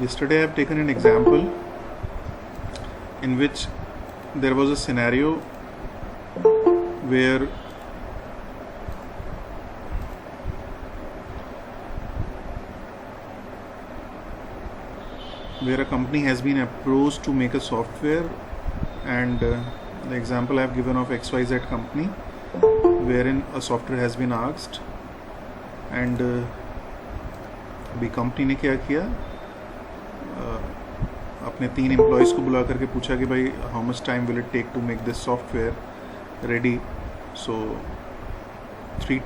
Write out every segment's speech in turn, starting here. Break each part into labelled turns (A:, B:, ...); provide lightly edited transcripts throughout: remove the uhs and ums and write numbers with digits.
A: Yesterday I have taken an example in which there was a scenario where a company has been approached to make a software, and the example I have given of XYZ company wherein a software has been asked, and अभी company ने क्या किया, अपने 3 employees को बुला करके पूछा कि भाई how much time will it take to make this software ready. So 3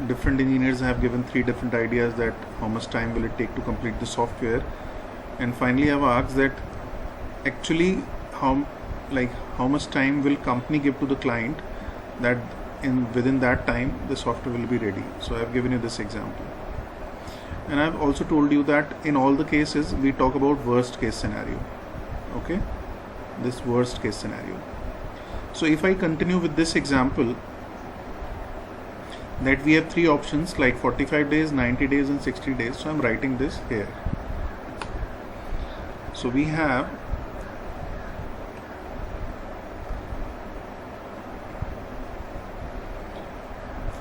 A: different engineers have given 3 different ideas that how much time will it take to complete the software, and finally I've asked that actually how much time will company give to the client that within that time the software will be ready. So I've given you this example, and I've also told you that in all the cases we talk about worst case scenario. Okay, this worst case scenario. So if I continue with this example, that we have 3 options like 45 days, 90 days and 60 days. So I'm writing this here. So we have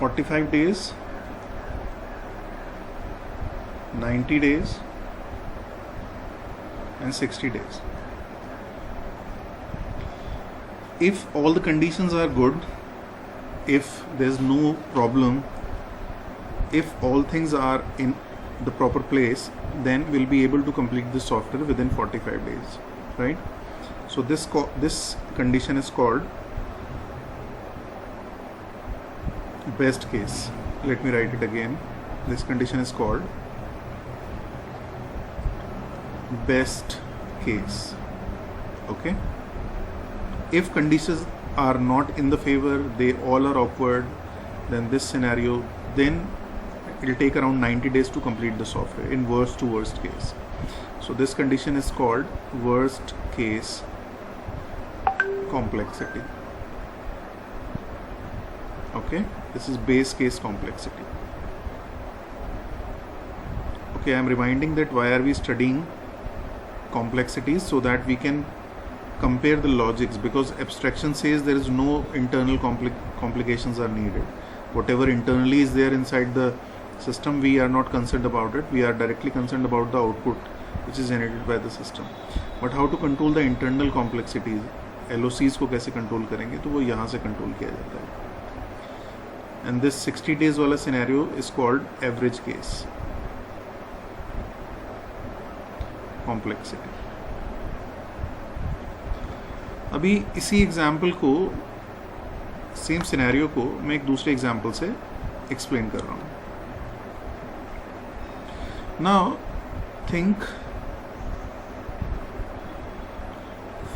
A: 45 days, 90 days and 60 days. If all the conditions are good, if there's no problem, if all things are in the proper place, then we'll be able to complete the software within 45 days, right? So this condition is called best case. Let me write it again. This condition is called best case. Okay, if conditions are not in the favor, they all are awkward, then this scenario, then it will take around 90 days to complete the software in worst to worst case. So this condition is called worst case complexity. Okay, this is base case complexity. Okay, I am reminding that why are we studying complexities, so that we can compare the logics, because abstraction says there is no internal complications are needed. Whatever internally is there inside the system, we are not concerned about it. We are directly concerned about the output which is generated by the system. But how to control the internal complexities, LOCs को कैसे control करेंगे, तो वो यहाँ से control किया जाता है. And this 60 days वाला scenario is called average case complexity. अभी इसी एग्जाम्पल को, सेम सिनेरियो को मैं एक दूसरे एग्जाम्पल से एक्सप्लेन कर रहा हूँ. Now think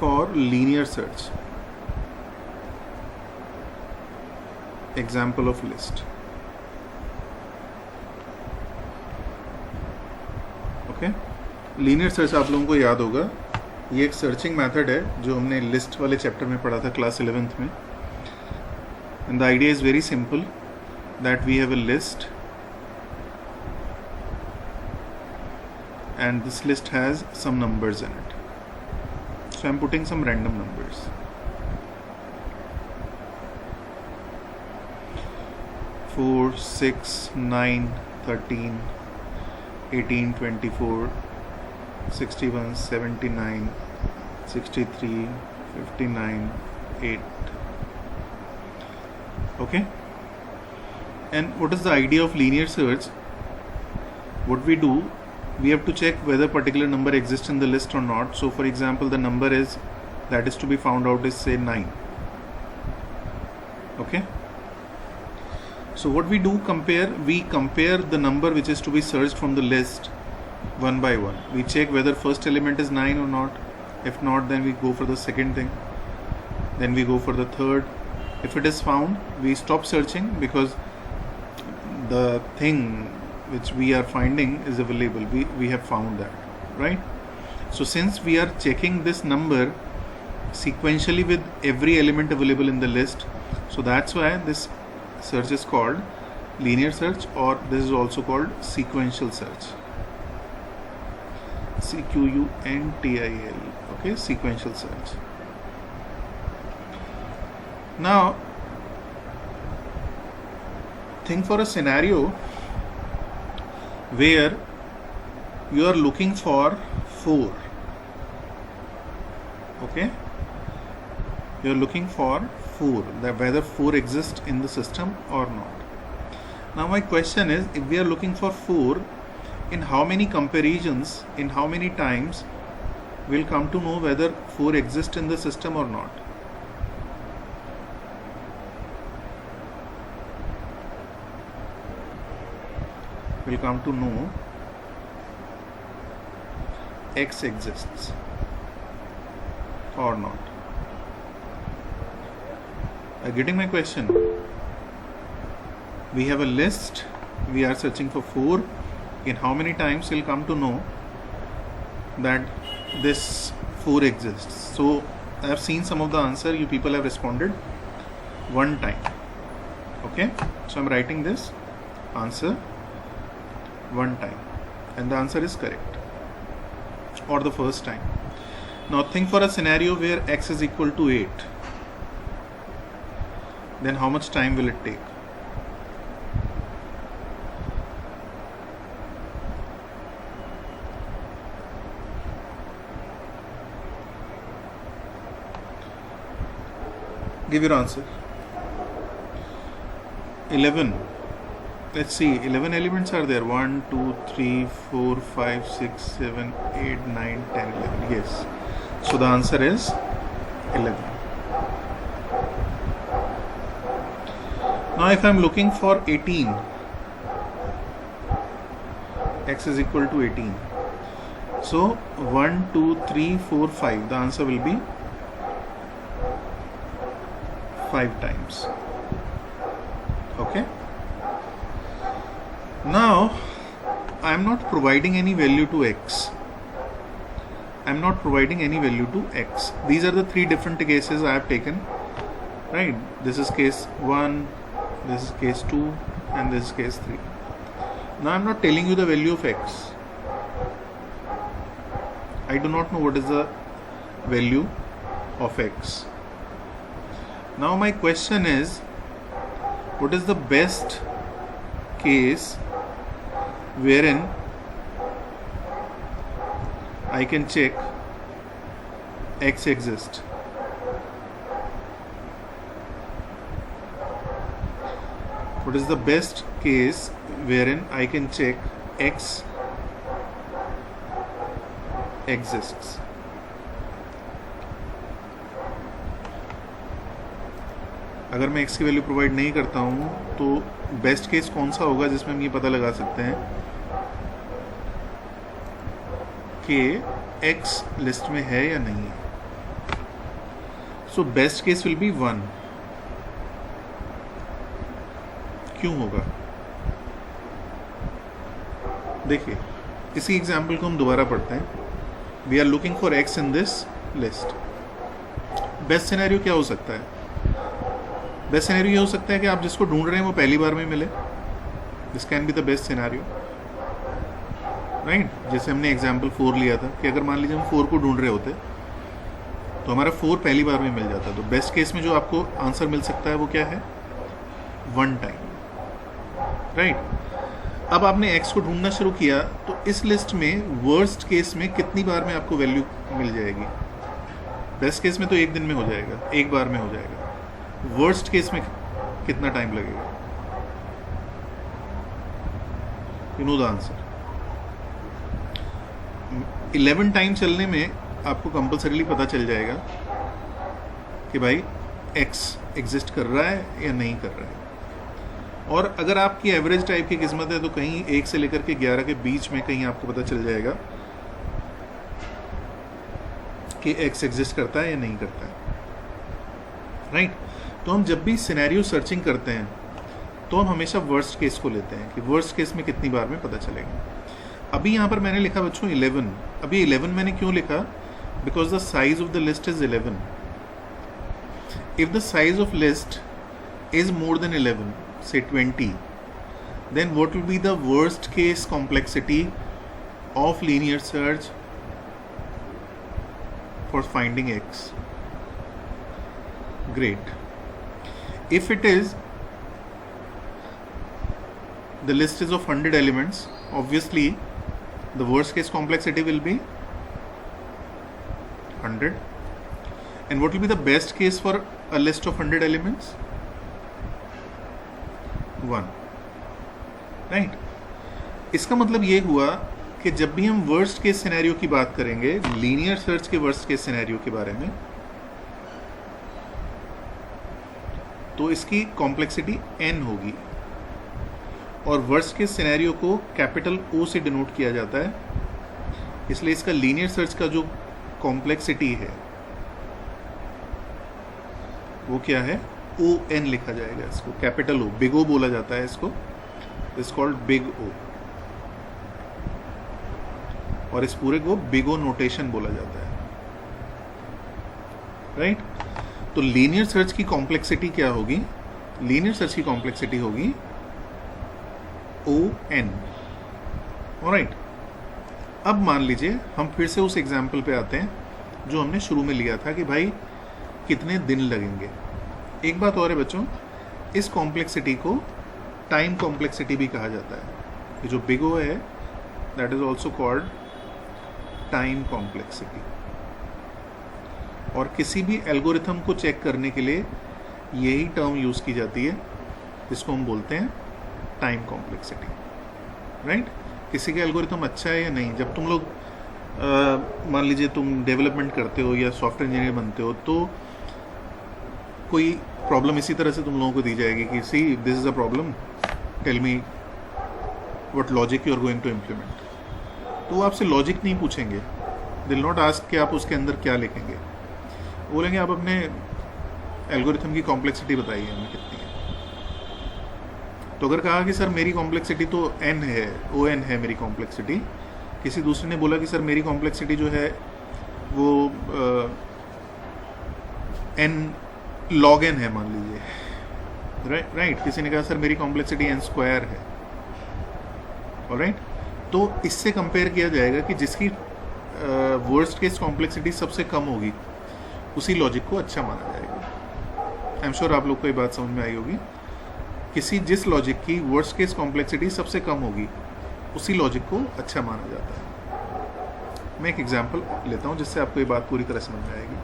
A: for linear search. Example of list. Okay, linear search आप लोगों को याद होगा, ये एक सर्चिंग मेथड है जो हमने लिस्ट वाले चैप्टर में पढ़ा था क्लास 11th में. And the idea is very simple, that we have a list and this list has some numbers in it. So I am putting some random numbers. Four, 6, 9, 13, 18, 24, 61, 79, 63, 59, 8. Okay, and what is the idea of linear search? What we do, we have to check whether particular number exists in the list or not. So for example, the number that is to be found out is say 9. Okay, so what we do, we compare the number which is to be searched from the list one by one. We check whether first element is 9 or not. If not, then we go for the second thing, then we go for the third. If it is found, we stop searching because the thing which we are finding is available. We have found that, right? So since we are checking this number sequentially with every element available in the list, so that's why this search is called linear search, or this is also called sequential search. sequential. Okay, sequential search. Now think for a scenario where you are looking for 4. Okay, you are looking for 4, that whether 4 exists in the system or not. Now my question is, if we are looking for 4, in how many comparisons, in how many times we'll come to know whether 4 exists in the system or not? We'll come to know X exists or not. Are you getting my question? We have a list, we are searching for 4. In how many times we'll come to know that this 4 exists? So I have seen some of the answer, you people have responded 1 time. Okay, so I'm writing this answer 1 time, and the answer is correct, or the first time. Now think for a scenario where X is equal to 8. Then how much time will it take? Give your answer. 11. Let's see, 11 elements are there. 1, 2, 3, 4, 5, 6, 7, 8, 9, 10, 11. Yes. So the answer is 11. Now if I am looking for 18, X is equal to 18. So 1, 2, 3, 4, 5. The answer will be 5 times. Okay. Now I am not providing any value to X. I am not providing any value to X. These are the 3 different cases I have taken. Right. This is case 1, this is case 2, and this is case 3. Now I am not telling you the value of X. I do not know what is the value of X. Now my question is, what is the best case wherein I can check X exists? What is the best case wherein I can check X exists? अगर मैं X की value provide नहीं करता हूँ तो best case कौन सा होगा जिसमें हम ये पता लगा सकते हैं कि X लिस्ट में है या नहीं है? So best case will be 1. क्यों होगा? देखिए, इसी एग्जाम्पल को हम दोबारा पढ़ते हैं. We are looking for X in this list. Best scenario क्या हो सकता है? बेस्ट सिनेरियो ये हो सकता है कि आप जिसको ढूंढ रहे हैं वो पहली बार में मिले. This can be the best scenario, right. जैसे हमने एग्जाम्पल 4 लिया था कि अगर मान लीजिए हम 4 को ढूंढ रहे होते तो हमारा 4 पहली बार में मिल जाता. तो बेस्ट केस में जो आपको आंसर मिल सकता है वो क्या है? 1 टाइम, राइट. अब आपने X को ढूंढना शुरू किया तो इस लिस्ट में वर्स्ट केस में कितनी बार में आपको वैल्यू मिल जाएगी? बेस्ट केस में तो 1 दिन में हो जाएगा, 1 बार में हो जाएगा. वर्स्ट केस में कितना टाइम लगेगा? You know the answer. 11 time चलने में आपको कंपल्सरीली पता चल जाएगा कि भाई X एग्जिस्ट कर रहा है या नहीं कर रहा है. और अगर आपकी एवरेज टाइप की किस्मत है तो कहीं 1 से लेकर के 11 के बीच में कहीं आपको पता चल जाएगा कि X एग्जिस्ट करता है या नहीं करता है, राइट. तो हम जब भी सिनेरियो सर्चिंग करते हैं तो हम हमेशा वर्स्ट केस को लेते हैं कि वर्स्ट केस में कितनी बार में पता चलेगा. अभी यहाँ पर मैंने लिखा बच्चों 11. अभी 11 मैंने क्यों लिखा? Because the size of the list is 11. If the size of list is more than 11, say 20, then what will be the worst case complexity of linear search for finding x. Great. If it is, the list is of 100 elements, obviously the worst case complexity will be 100. And what will be the best case for a list of 100 elements? 1. Right? इसका मतलब ये हुआ कि जब भी हम worst case scenario की बात करेंगे, लीनियर सर्च के वर्स्ट केस सिनेरियो के बारे में, तो इसकी कॉम्प्लेक्सिटी n होगी और वर्स्ट केस सिनेरियो को कैपिटल O से डिनोट किया जाता है, इसलिए इसका लीनियर सर्च का जो कॉम्प्लेक्सिटी है वो क्या है? ON लिखा जाएगा इसको, कैपिटल O, बिग O बोला जाता है इसको, इट्स कॉल्ड बिग O, और इस पूरे को बिग O नोटेशन बोला जाता है, राइट? तो लीनियर सर्च की कॉम्प्लेक्सिटी क्या होगी? लीनियर सर्च की कॉम्प्लेक्सिटी होगी ON, ऑलराइट? अब मान लीजिए हम फिर से उस एग्जाम्पल पे आते हैं जो हमने शुरू में लिया था कि भाई कितने दिन लगेंगे। एक बात और है बच्चों, इस कॉम्प्लेक्सिटी को टाइम कॉम्प्लेक्सिटी भी कहा जाता है। ये जो बिग O है that is also called time complexity, और किसी भी एल्गोरिथम को चेक करने के लिए यही टर्म यूज़ की जाती है, जिसको हम बोलते हैं टाइम कॉम्प्लेक्सिटी, राइट? किसी का एल्गोरिथम अच्छा है या नहीं, जब तुम लोग मान लीजिए तुम डेवलपमेंट करते हो या सॉफ्टवेयर इंजीनियर बनते हो, तो कोई प्रॉब्लम इसी तरह से तुम लोगों को दी जाएगी कि see this is a problem, tell me what logic you are going to implement. तो वो आपसे लॉजिक नहीं पूछेंगे, दे विल नॉट आस्क कि आप उसके अंदर क्या लिखेंगे, बोलेंगे आप अपने एल्गोरिथम की कॉम्प्लेक्सिटी बताइए हमें कितनी है। तो अगर कहा कि सर मेरी कॉम्प्लेक्सिटी तो n है, ON है मेरी कॉम्प्लेक्सिटी, किसी दूसरे ने बोला कि सर मेरी कॉम्प्लेक्सिटी जो है वो n log n है मान लीजिए, राइट? किसी ने कहा सर मेरी कॉम्प्लेक्सिटी n² है, ऑलराइट? तो इससे कंपेयर किया जाएगा कि जिसकी वर्स्ट केस कॉम्प्लेक्सिटी सबसे कम होगी उसी लॉजिक को अच्छा माना जाएगा। आई एम श्योर आप लोग को ये बात समझ में आई होगी। जिस लॉजिक की वर्स्ट केस कॉम्प्लेक्सिटी सबसे कम होगी उसी लॉजिक को अच्छा माना जाता है। मैं एक एग्जांपल लेता हूँ जिससे आपको ये बात पूरी तरह समझ में आएगी।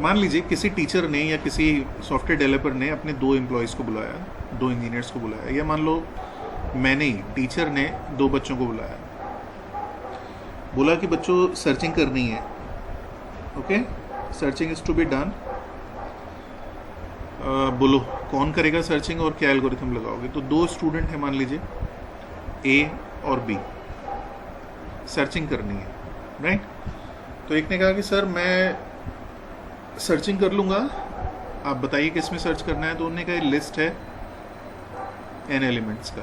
A: मान लीजिए किसी टीचर ने या किसी सॉफ्टवेयर डेवलपर ने अपने 2 एम्प्लॉयज़ को बुलाया, 2 इंजीनियर्स को बुलाया, या मान लो मैंने ही, टीचर ने 2 बच्चों को बुलाया, बोला कि बच्चों सर्चिंग करनी है, okay, searching is to be done, बोलो कौन करेगा सर्चिंग और क्या एल्गोरिथम लगाओगे। तो 2 स्टूडेंट हैं मान लीजिए, A और B, सर्चिंग करनी है, राइट? तो एक ने कहा कि सर मैं सर्चिंग कर लूँगा, आप बताइए किस में सर्च करना है। तो उन्होंने कहा लिस्ट है n एलिमेंट्स का,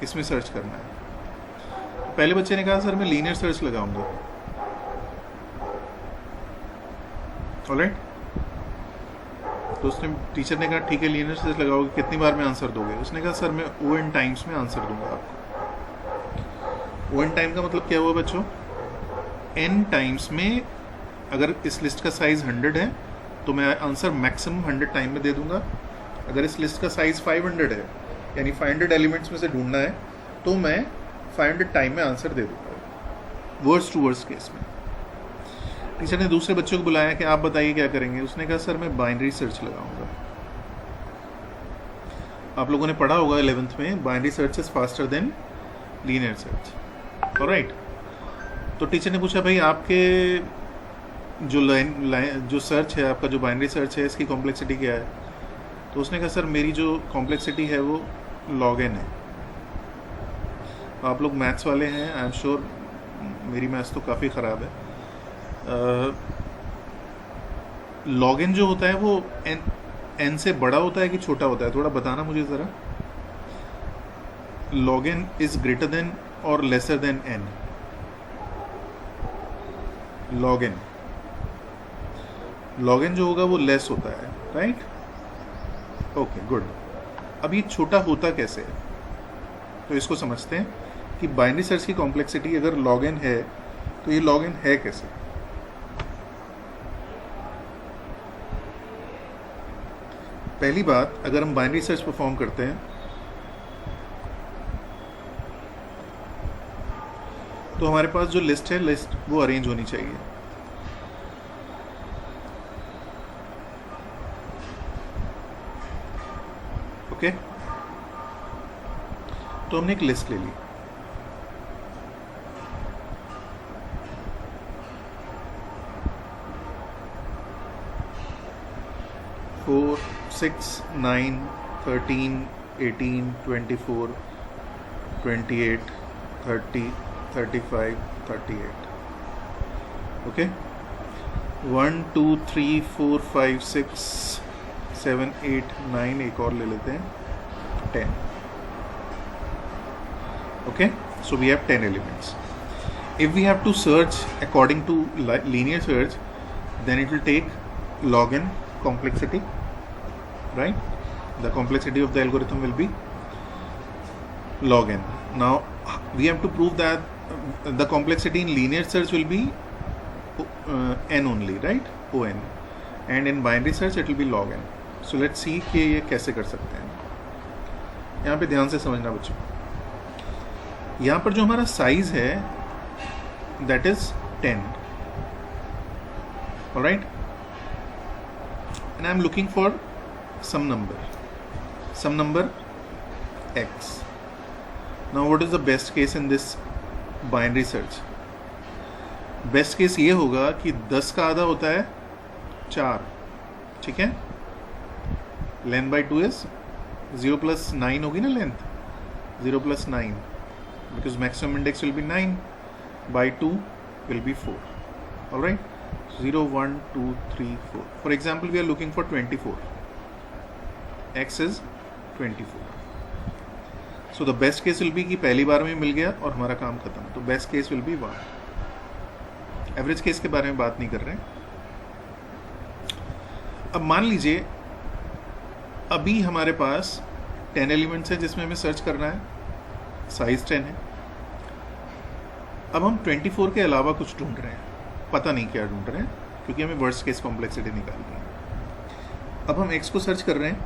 A: इसमें सर्च करना है। पहले बच्चे ने कहा सर मैं लीनियर सर्च लगाऊंगा, ऑलराइट? तो उसने, टीचर ने कहा ठीक है लीनियर सर्च लगाओगे, कितनी बार में आंसर दोगे? उसने कहा सर मैं ON टाइम्स में आंसर दूंगा आपको। ON टाइम का मतलब क्या हुआ बच्चों? n टाइम्स में, अगर इस लिस्ट का साइज 100 है तो मैं आंसर मैक्सिमम 100 टाइम में दे दूंगा। अगर इस लिस्ट का साइज 500 है, यानी 500 एलिमेंट्स में से ढूंढना है, तो मैं 500 टाइम में आंसर दे दूंगा, वर्स्ट टू वर्स्ट केस में। टीचर ने दूसरे बच्चों को बुलाया कि आप बताइए क्या करेंगे। उसने कहा सर मैं बाइनरी सर्च लगाऊंगा। आप लोगों ने पढ़ा होगा 11th में, binary search is faster than linear search, alright? तो टीचर ने पूछा भाई आपके जो सर्च है, आपका जो बाइनरी सर्च है, इसकी कॉम्प्लेक्सिटी क्या है? तो उसने कहा सर मेरी जो कॉम्प्लेक्सिटी है वो log n है। आप लोग मैथ्स वाले हैं, आई एम श्योर, मेरी मैथ्स तो काफ़ी ख़राब है। log n जो होता है वो n से बड़ा होता है कि छोटा होता है? थोड़ा बताना मुझे ज़रा। log n is greater than और lesser than n? log n जो होगा वो लेस होता है, राइट? Okay, good. अब ये छोटा होता कैसे है? तो इसको समझते हैं कि बाइनरी सर्च की कॉम्प्लेक्सिटी अगर log n है तो ये लॉग इन है कैसे? पहली बात, अगर हम बाइनरी सर्च परफॉर्म करते हैं तो हमारे पास जो लिस्ट है, लिस्ट वो अरेंज होनी चाहिए। ओके, तो हमने एक लिस्ट ले ली। फोर 6 9 13 18 24 28 30 35 38। ओके, 1 2 3 4 5 6 7 8 9, एक और ले लेते हैं 10। Okay, so we have 10 elements. If we have to search according to linear search, then it will take log n complexity, right? The complexity of the algorithm will be log n. Now we have to prove that the complexity in linear search will be n only, right? On, and in binary search it will be log n. So let's see कि ये कैसे कर सकते हैं। यहाँ पे ध्यान से समझना बच्चों, यहाँ पर जो हमारा साइज है that is 10, all right? And I am looking for some number x. Now what is the best case in this binary search? Best case ये होगा कि 10 का आधा होता है 4, ठीक है? लेंथ बाई 2 इज 0 + 9 होगी ना length, 0 + 9, because maximum index will be 9 by 2 will be 4. All right, 0 1 2 3 4. For example, we are looking for 24. X is 24. So the best case will be कि पहली बार में मिल गया और हमारा काम खत्म। तो best case will be 1. Average case के बारे में बात नहीं कर रहे हैं। अब मान लीजिए अभी हमारे पास 10 एलिमेंट्स है जिसमें हमें सर्च करना है, साइज 10 है। अब हम 24 के अलावा कुछ ढूंढ रहे हैं, पता नहीं क्या ढूंढ रहे हैं, क्योंकि हमें वर्स्ट केस कॉम्प्लेक्सिटी निकालनी है। अब हम x को सर्च कर रहे हैं।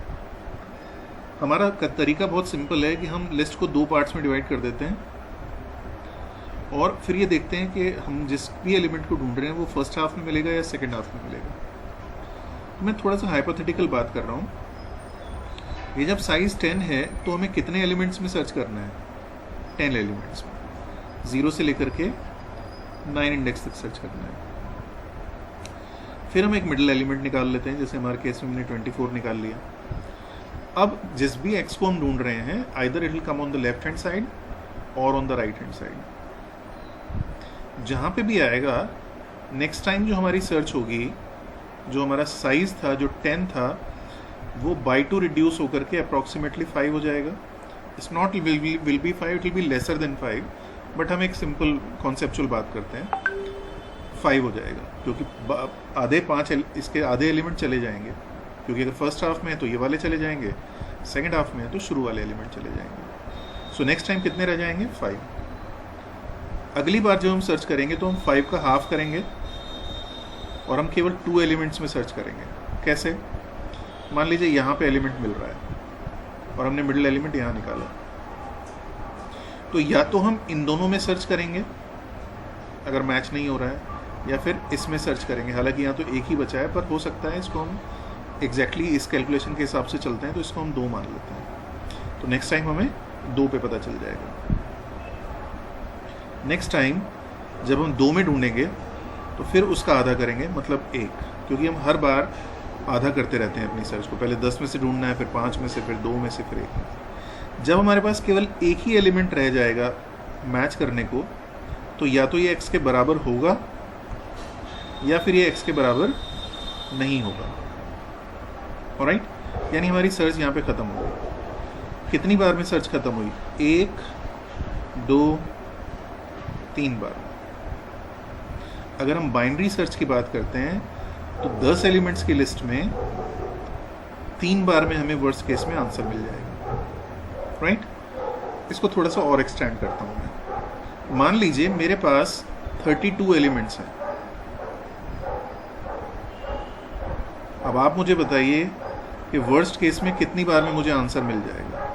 A: हमारा तरीका बहुत सिंपल है कि हम लिस्ट को 2 पार्ट्स में डिवाइड कर देते हैं और फिर ये देखते हैं कि हम जिस भी एलिमेंट को ढूंढ रहे हैं वो फर्स्ट हाफ में मिलेगा या सेकंड हाफ में मिलेगा। मैं थोड़ा सा हाइपोथेटिकल बात कर रहा हूँ। ये जब साइज 10 है तो हमें कितने एलिमेंट्स में सर्च करना है? 10 एलिमेंट्स में, 0 से लेकर के 9 इंडेक्स तक सर्च करना है। फिर हम एक मिडिल एलिमेंट निकाल लेते हैं, जैसे हमारे केस में हमने 24 निकाल लिया। अब जिस भी एक्स को हम ढूंढ रहे हैं, either it will come on the left hand side और on the right hand side. जहाँ पे भी आएगा, नेक्स्ट टाइम जो हमारी सर्च होगी, जो हमारा साइज था, जो 10 था, वो बाई 2 रिड्यूस होकर के अप्रॉक्सीमेटली 5 हो जाएगा। It's not will be 5, it will be lesser than 5, but हम एक सिंपल कॉन्सेप्चुअल बात करते हैं, 5 हो जाएगा, क्योंकि इसके आधे एलिमेंट चले जाएंगे, क्योंकि अगर फर्स्ट हाफ में है तो ये वाले चले जाएंगे, सेकेंड हाफ में है तो शुरू वाले एलिमेंट चले जाएंगे। सो नेक्स्ट टाइम कितने रह जाएंगे? 5। अगली बार जब हम सर्च करेंगे तो हम 5 का हाफ करेंगे और हम केवल 2 एलिमेंट्स में सर्च करेंगे। कैसे? मान लीजिए यहाँ पे एलिमेंट मिल रहा है और हमने मिडिल एलिमेंट यहाँ निकाला, तो या तो हम इन दोनों में सर्च करेंगे अगर मैच नहीं हो रहा है, या फिर इसमें सर्च करेंगे। हालांकि यहाँ तो एक ही बचा है, पर हो सकता है इसको हम एग्जैक्टली इस कैलकुलेशन के हिसाब से चलते हैं तो इसको हम 2 मान लेते हैं, तो नेक्स्ट टाइम हमें 2 पे पता चल जाएगा। नेक्स्ट टाइम जब हम 2 में ढूंढेंगे तो फिर उसका आधा करेंगे, मतलब 1, क्योंकि हम हर बार आधा करते रहते हैं अपनी सर्च को। पहले 10 में से ढूंढना है, फिर 5 में से, फिर 2 में से, फिर 1 में से। जब हमारे पास केवल एक ही एलिमेंट रह जाएगा मैच करने को, तो या तो ये x के बराबर होगा या फिर ये x के बराबर नहीं होगा। ऑलराइट, यानी हमारी सर्च यहाँ पे ख़त्म हो गई। कितनी बार में सर्च ख़त्म हुई? 1 2 3 बार। अगर हम बाइनरी सर्च की बात करते हैं तो 10 एलिमेंट्स की लिस्ट में 3 बार में हमें वर्स्ट केस में आंसर मिल जाएगा। राइट, इसको थोड़ा सा और एक्सटेंड करता हूँ मैं। मान लीजिए मेरे पास 32 एलिमेंट्स हैं। अब आप मुझे बताइए कि वर्स्ट केस में कितनी बार में मुझे आंसर मिल जाएगा।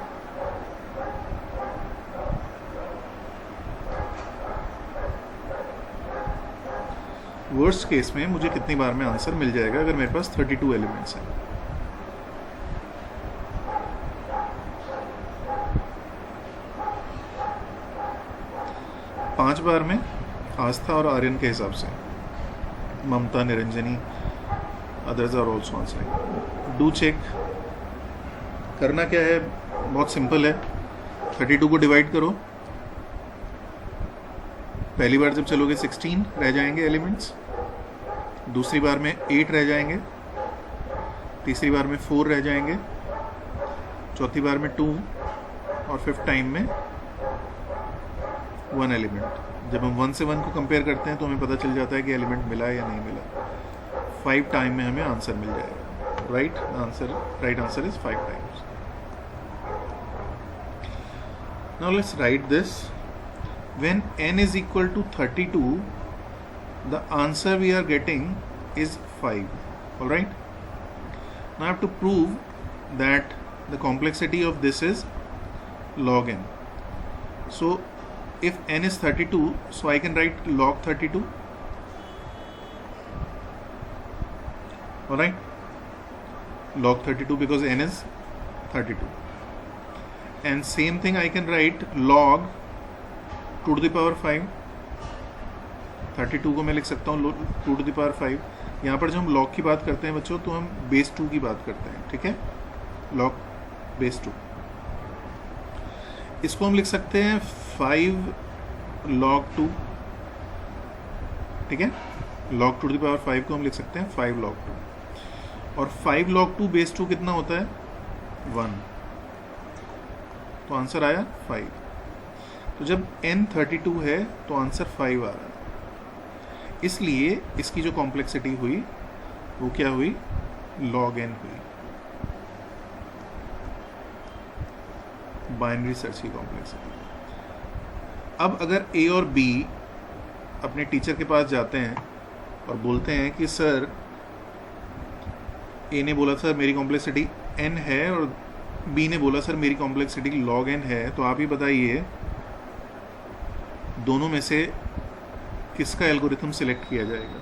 A: वर्स्ट केस में मुझे कितनी बार में आंसर मिल जाएगा अगर मेरे पास 32 एलिमेंट्स हैं। पांच बार में आस्था और आर्यन के हिसाब से, Mamta, Niranjani, others are also answering. Do check. करना क्या है, बहुत सिंपल है। 32 को डिवाइड करो। पहली बार जब चलोगे 16 रह जाएंगे एलिमेंट्स, दूसरी बार में 8 रह जाएंगे, तीसरी बार में 4 रह जाएंगे, चौथी बार में 2 और फिफ्थ टाइम में 1 एलिमेंट। जब हम 1 से 1 को कंपेयर करते हैं तो हमें पता चल जाता है कि एलिमेंट मिला या नहीं मिला। 5 टाइम में हमें आंसर मिल जाएगा। Right answer is 5 times. Now let's write this. When n is equal to 32, the answer we are getting is 5. All right. Now I have to prove that the complexity of this is log n. So if n is 32, so I can write log 32. All right. Log 32 because n is 32. And same thing I can write log 2 to the power 5। 32 को मैं लिख सकता हूँ 2 to the power 5। यहाँ पर जब हम log की बात करते हैं बच्चों तो हम बेस 2 की बात करते हैं, ठीक है, log बेस 2। इसको हम लिख सकते हैं 5 log 2, ठीक है। log 2 to the power 5 को हम लिख सकते हैं 5 log 2, और 5 log 2 बेस 2 कितना होता है, 1। तो आंसर आया 5। तो जब n 32 है तो आंसर 5 आ रहा है, इसलिए इसकी जो कॉम्प्लेक्सिटी हुई वो क्या हुई, log n हुई। बाइनरी सर्च की कॉम्प्लेक्सिटी। अब अगर a और b अपने टीचर के पास जाते हैं और बोलते हैं कि सर, a ने बोला सर मेरी कॉम्प्लेक्सिटी n है और b ने बोला सर मेरी कॉम्प्लेक्सिटी log n है, तो आप ही बताइए दोनों में से किसका एल्गोरिथम सिलेक्ट किया जाएगा।